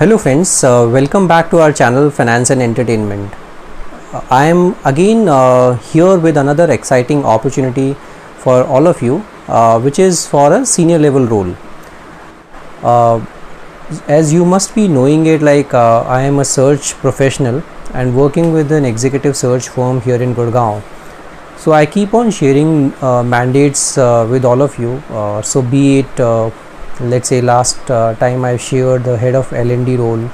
Hello friends, welcome back to our channel Finance and Entertainment. I am again here with another exciting opportunity for all of you, which is for a senior level role. As you must be knowing it, I am a search professional and working with an executive search firm here in Gurgaon. So I keep on sharing mandates with all of you. So be it let's say last time I shared the head of L&D role.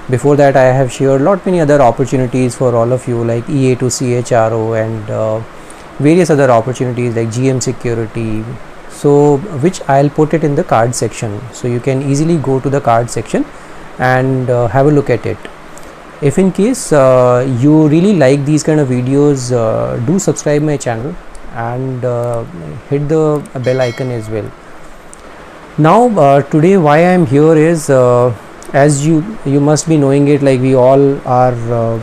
Before that I have shared many other opportunities for all of you, like EA to CHRO and various other opportunities like GM security, so which I'll put it in the card section, so you can easily go to the card section and have a look at it. If in case you really like these kind of videos, do subscribe my channel and hit the bell icon as well. Now today why I am here is, as you must be knowing it, like we all are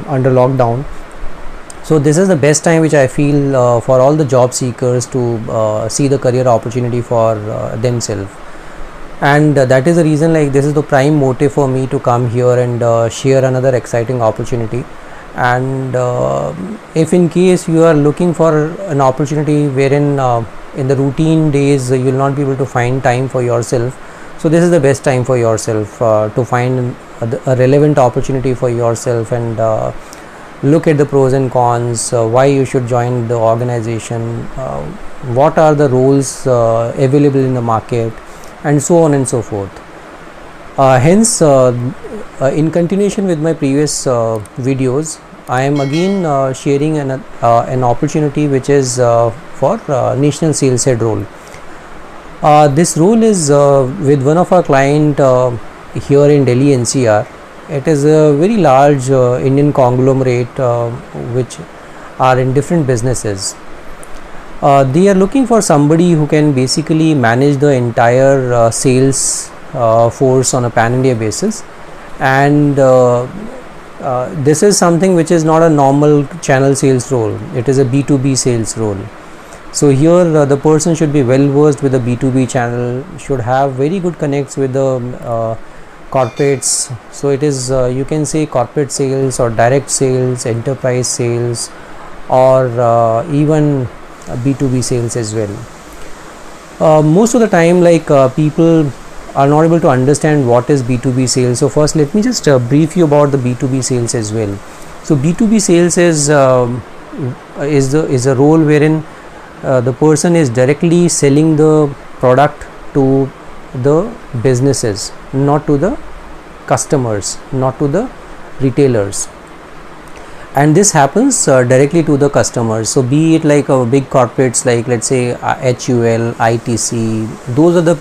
under lockdown. So this is the best time which I feel for all the job seekers to see the career opportunity for themselves, and that is the reason, like this is the prime motive for me to come here and share another exciting opportunity. And if in case you are looking for an opportunity wherein in the routine days you will not be able to find time for yourself, so this is the best time for yourself to find a relevant opportunity for yourself and look at the pros and cons, why you should join the organization, what are the roles available in the market, and so on and so forth. Hence in continuation with my previous videos, I am again sharing an opportunity which is for national sales head role. This role is with one of our client here in Delhi NCR. It is a very large Indian conglomerate which are in different businesses. They are looking for somebody who can basically manage the entire sales force on a pan-India basis, and this is something which is not a normal channel sales role. It is a B2B sales role. So here the person should be well versed with the B2B channel, should have very good connects with the corporates. So it is you can say corporate sales or direct sales, enterprise sales, or even B2B sales as well. Most of the time, people are not able to understand what is B2B sales. So first let me just brief you about the B2B sales as well. So B2B sales is a role wherein the person is directly selling the product to the businesses, not to the customers, not to the retailers, and this happens directly to the customers. So be it like big corporates, like let's say HUL, ITC, those are the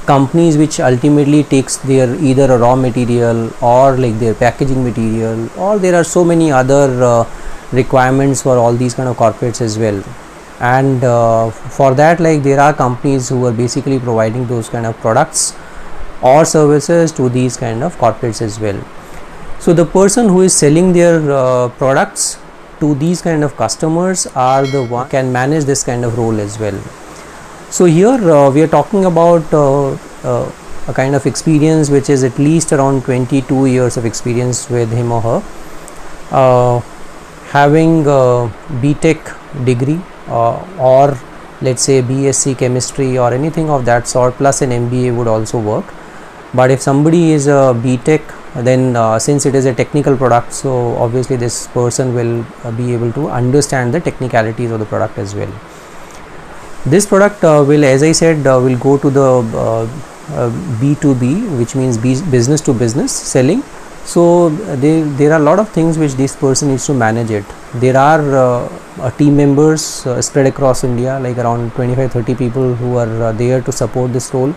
companies which ultimately takes their either a raw material or like their packaging material, or there are so many other requirements for all these kind of corporates as well. And for that, like there are companies who are basically providing those kind of products or services to these kind of corporates as well. So the person who is selling their products to these kind of customers are the one can manage this kind of role as well. So here we are talking about a kind of experience which is at least around 22 years of experience with him or her, having a BTech degree or let's say BSc chemistry or anything of that sort, plus an MBA would also work. But if somebody is a BTech, then since it is a technical product, so obviously this person will be able to understand the technicalities of the product as well. This product will, as I said, will go to the B2B, which means business to business selling. So there are a lot of things which this person needs to manage it. There are team members spread across India, like around 25-30 people who are there to support this role,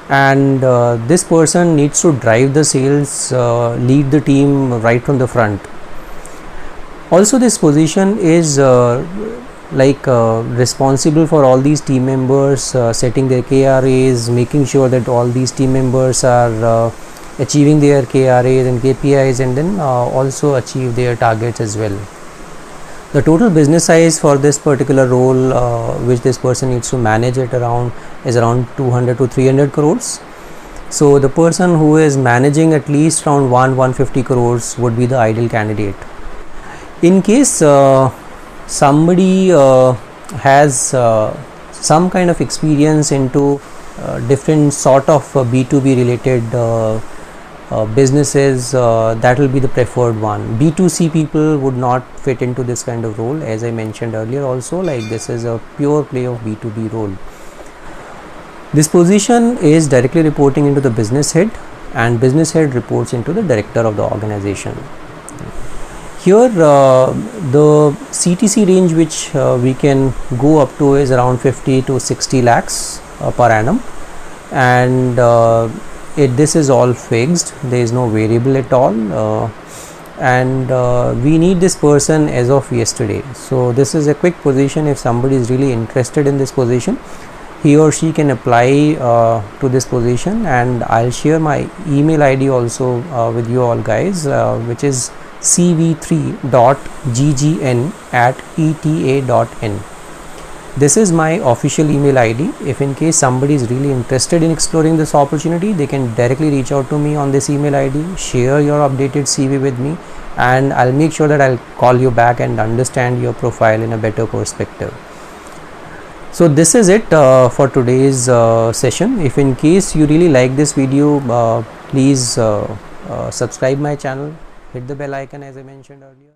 and this person needs to drive the sales, lead the team right from the front. Also this position is responsible for all these team members setting their KRAs, making sure that all these team members are achieving their KRAs and KPIs, and then also achieve their targets as well. The total business size for this particular role which this person needs to manage it around is around 200 to 300 crores. So the person who is managing at least around 150 crores would be the ideal candidate. In case somebody has some kind of experience into different sort of B2B related businesses, that will be the preferred one. B2C people would not fit into this kind of role, as I mentioned earlier also, like this is a pure play of B2B role. This position is directly reporting into the business head, and business head reports into the director of the organization. Here the CTC range which we can go up to is around 50 to 60 lakhs per annum, and this is all fixed, there is no variable at all, and we need this person as of yesterday. So this is a quick position. If somebody is really interested in this position, he or she can apply to this position, and I'll share my email ID also with you all guys, which is cv3.ggn@eta.in. This is my official email ID. If in case somebody is really interested in exploring this opportunity, they can directly reach out to me on this email ID, share your updated CV with me, and I'll make sure that I'll call you back and understand your profile in a better perspective. So this is it for today's session. If in case you really like this video, please subscribe my channel, hit the bell icon as I mentioned earlier.